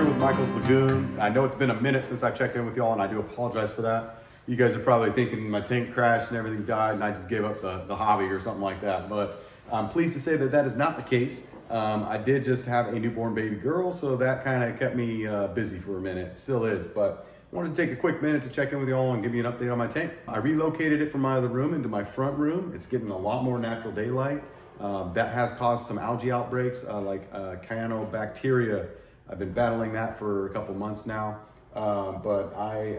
with Michael's Lagoon. I know it's been a minute since I checked in with y'all, and I do apologize for that. You guys are probably thinking my tank crashed and everything died and I just gave up the hobby or something like that. But I'm pleased to say that that is not the case. I did just have a newborn baby girl, so that kind of kept me busy for a minute. It still is, but I wanted to take a quick minute to check in with y'all and give you an update on my tank. I relocated it from my other room into my front room. It's getting a lot more natural daylight. That has caused some algae outbreaks like cyanobacteria. I've been battling that for a couple months now, but I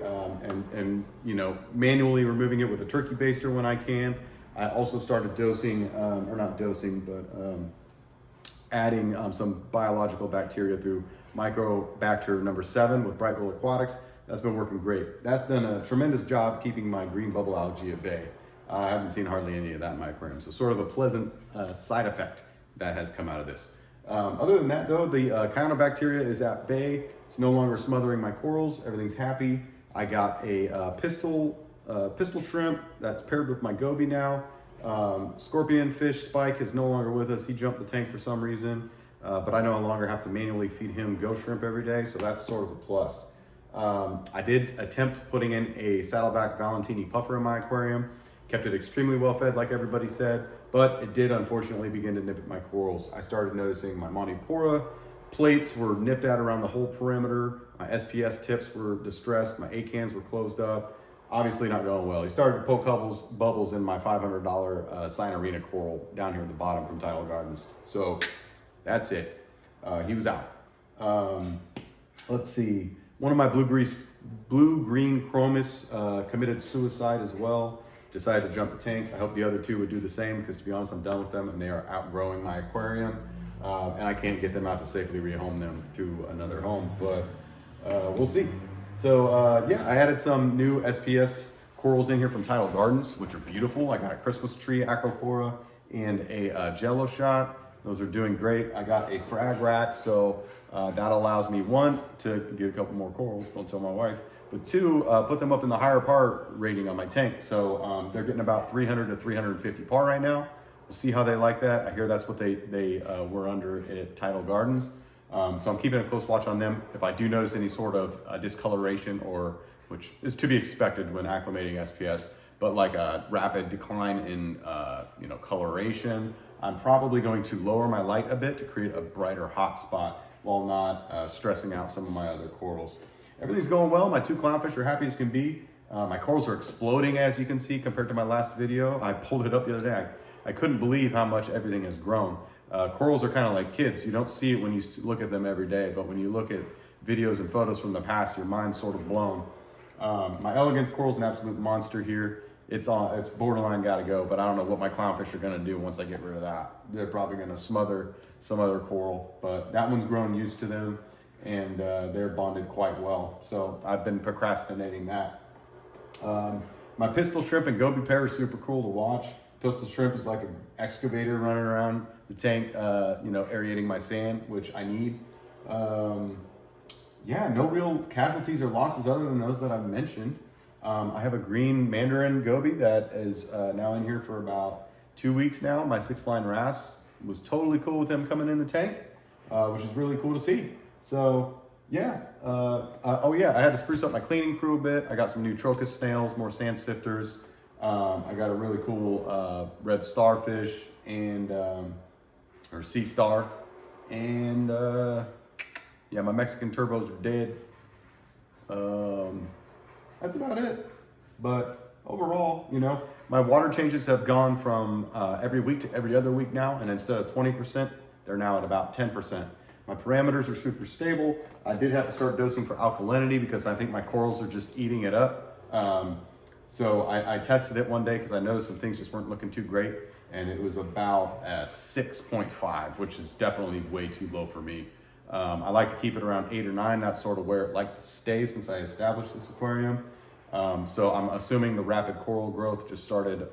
am you know, manually removing it with a turkey baster when I can. I also started dosing, or not dosing, but adding some biological bacteria through Microbacter number 7 with Brightwell Aquatics. That's been working great. That's done a tremendous job keeping my green bubble algae at bay. I haven't seen hardly any of that in my aquarium, so sort of a pleasant side effect that has come out of this. Other than that though, the cyanobacteria is at bay. It's no longer smothering my corals. Everything's happy. I got a pistol shrimp that's paired with my goby now. Scorpion fish Spike is no longer with us. He jumped the tank for some reason, but I no longer have to manually feed him ghost shrimp every day, so that's sort of a plus. I did attempt putting in a saddleback Valentini puffer in my aquarium. Kept it extremely well fed, like everybody said, but it did unfortunately begin to nip at my corals. I started noticing my Montipora plates were nipped at around the whole perimeter. My SPS tips were distressed. My A-cans were closed up. Obviously not going well. He started to poke bubbles in my $500 Cyanarina coral down here at the bottom from Tidal Gardens. So that's it. He was out. Let's see. One of my blue-green chromis committed suicide as well. Decided to jump the tank. I hope the other two would do the same because, to be honest, I'm done with them and they are outgrowing my aquarium, and I can't get them out to safely rehome them to another home, but we'll see. So yeah, I added some new SPS corals in here from Tidal Gardens, which are beautiful. I got a Christmas tree Acropora and a Jello shot. Those are doing great. I got a frag rack, so that allows me, one, to get a couple more corals, don't tell my wife, but two, put them up in the higher par rating on my tank. So they're getting about 300 to 350 par right now. We'll see how they like that. I hear that's what they were under at Tidal Gardens. So I'm keeping a close watch on them. If I do notice any sort of discoloration, or which is to be expected when acclimating SPS, but like a rapid decline in you know, coloration, I'm probably going to lower my light a bit to create a brighter hot spot while not stressing out some of my other corals. Everything's going well. My two clownfish are happy as can be. My corals are exploding, as you can see, compared to my last video. I pulled it up the other day. I couldn't believe how much everything has grown. Corals are kind of like kids. You don't see it when you look at them every day, but when you look at videos and photos from the past, your mind's sort of blown. My elegance coral's an absolute monster here. It's borderline gotta go, but I don't know what my clownfish are gonna do once I get rid of that. They're probably gonna smother some other coral, but that one's grown used to them, and they're bonded quite well. So I've been procrastinating that. My pistol shrimp and goby pair are super cool to watch. Pistol shrimp is like an excavator running around the tank, you know, aerating my sand, which I need. Yeah, no real casualties or losses other than those that I've mentioned. I have a green mandarin goby that is now in here for about 2 weeks now. My 6-line wrasse was totally cool with him coming in the tank, which is really cool to see. So yeah, oh yeah, I had to spruce up my cleaning crew a bit. I got some new Trocus snails, more sand sifters. I got a really cool red starfish and or sea star, and yeah, my Mexican turbos are dead. That's about it. But overall, you know, my water changes have gone from every week to every other week now, and instead of 20%, they're now at about 10%. My parameters are super stable. I did have to start dosing for alkalinity because I think my corals are just eating it up. So I tested it one day because I noticed some things just weren't looking too great, and it was about 6.5, which is definitely way too low for me. I like to keep it around 8 or 9. That's sort of where it liked to stay since I established this aquarium. So I'm assuming the rapid coral growth just started,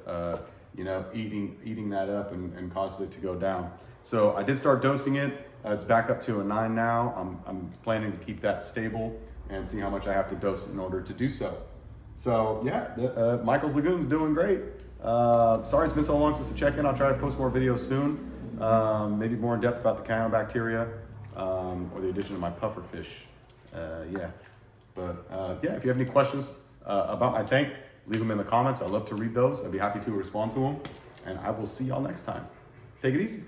you know, eating that up and caused it to go down. So I did start dosing it. It's back up to a 9 now. I'm planning to keep that stable and see how much I have to dose in order to do so. So yeah, Michael's Lagoon's doing great. Sorry it's been so long since the check-in. I'll try to post more videos soon. Maybe more in depth about the cyanobacteria or the addition of my pufferfish. Yeah. But yeah, if you have any questions about my tank, leave them in the comments. I love to read those. I'd be happy to respond to them. And I will see y'all next time. Take it easy.